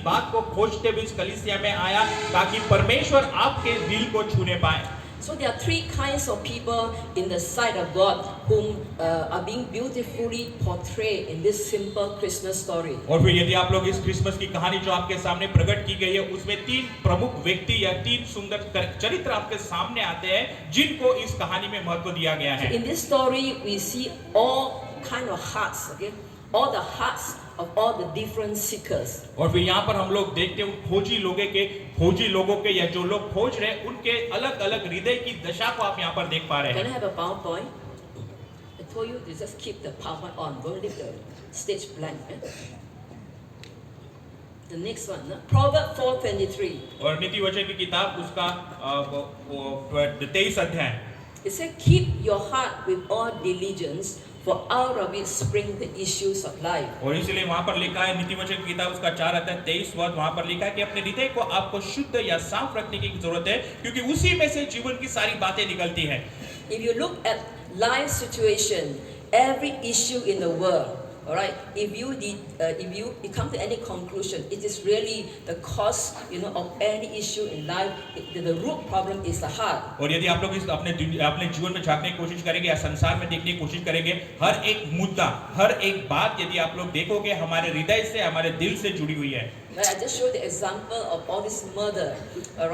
बात को खोजते हुए इस कलीसिया में आया ताकि परमेश्वर आपके दिल को छूने पाए। So there are three kinds of people in the sight of God whom are being beautifully portrayed in this simple Christmas story. और फिर यदि आप लोग इस क्रिसमस की कहानी जो आपके सामने प्रकट की गई है उसमें तीन प्रमुख व्यक्ति या तीन सुंदर चरित्र आपके सामने आते हैं जिनको इस कहानी में महत्व दिया गया है। In this story we see all kind of hearts, okay? All the hearts of all the different seekers. और फिर यहाँ पर हम लोग देखते हैं उन खोजी लोगों के या जो लोग खोज रहे हैं उनके अलग-अलग हृदय की दशा को आप यहाँ पर देख पा रहे हैं। Can I have a PowerPoint? I told you to just keep the PowerPoint on. Don't leave the stage blank. The next one, no? Proverbs 4:23. और नीति वचन की किताब उसका 23 अध्याय। It says, "Keep your heart with all diligence, for out of it spring the issues of life." और इसलिए वहाँ पर लिखा है नीति वचन की किताब उसका 4 अध्याय 23 पद वहाँ पर लिखा है कि अपने हृदय को आपको शुद्ध या साफ रखने की जरूरत है क्योंकि उसी में से जीवन की सारी बातें निकलती हैं। If you look at life situation, every issue in the world, all right, if you come to any conclusion, it is really the cause, of any issue in life. The root problem is the heart. और यदि आप लोग इस अपने जीवन में झांकने की कोशिश करेंगे या संसार में देखने की कोशिश करेंगे, हर एक मुद्दा, हर एक बात यदि आप लोग देखोगे हमारे हृदय से, हमारे दिल से जुड़ी हुई है। I just showed the example of all this murder,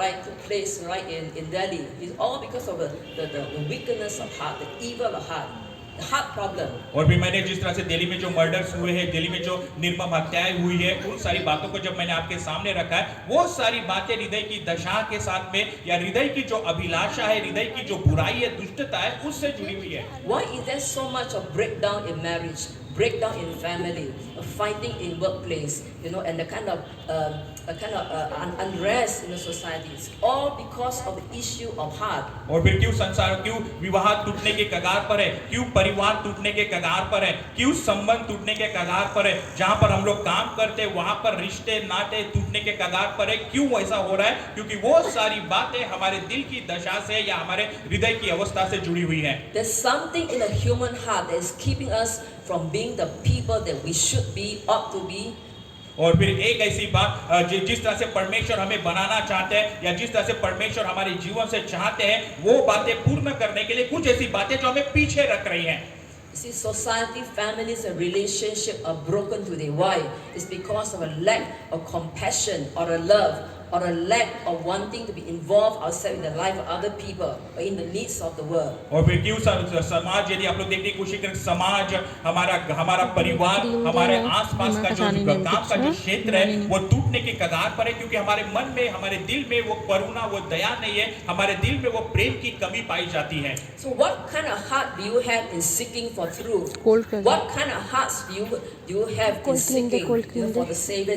right, took place right in Delhi. It's all because of the wickedness of heart, the evil of heart. Heart problem. और भी मैंने जिस तरह से दिल्ली में जो मर्डर्स हुए हैं, दिल्ली में जो निर्मम हत्याएं हुई है, उन सारी बातों को जब मैंने आपके सामने रखा है, वो सारी बातें हृदय की दशा के साथ में या हृदय की जो अभिलाषा है, हृदय की जो बुराई है, दुष्टता है, उससे जुड़ी हुई है। Why is there so much of breakdown in marriage, breakdown in family, fighting in workplace, and the kind of unrest in the society? It's all because of the issue of heart. और फिर क्यों विवाह टूटने के कगार पर है, क्यों परिवार टूटने के कगार पर है, क्यों संबंध टूटने के कगार पर है, जहां पर हम लोग काम करते हैं वहां पर रिश्ते नाते टूटने के कगार पर है, क्यों ऐसा हो रहा है? क्योंकि वो सारी बातें हमारे दिल की दशा से या हमारे हृदय की अवस्था से जुड़ी हुई है। There's something in the human heart that is keeping us from being the people that we should be, ought to be. और फिर एक ऐसी बात जिस तरह से परमेश्वर हमें बनाना चाहते हैं या जिस तरह से परमेश्वर हमारे जीवन से चाहते हैं, वो बातें पूर्ण करने के लिए कुछ ऐसी बातें जो हमें पीछे रख रही हैं। See, society, families, and relationships are broken today. Why? It's because of a lack of compassion or a love or a lack of wanting to be involved ourselves in the life of other people or in the needs of the world. और फिर क्यों समाज, यदि आप लोग देखने की कोशिश करें, समाज, हमारा परिवार, हमारे आसपास का जो काम का जो क्षेत्र है वो टूटने के कगार पर है क्योंकि हमारे मन में, हमारे दिल में वो करुणा, वो दया नहीं है, हमारे दिल में वो प्रेम की कमी पाई जाती है। So what kind of heart do you have in seeking for truth? What kind of hearts do you have in seeking for the Savior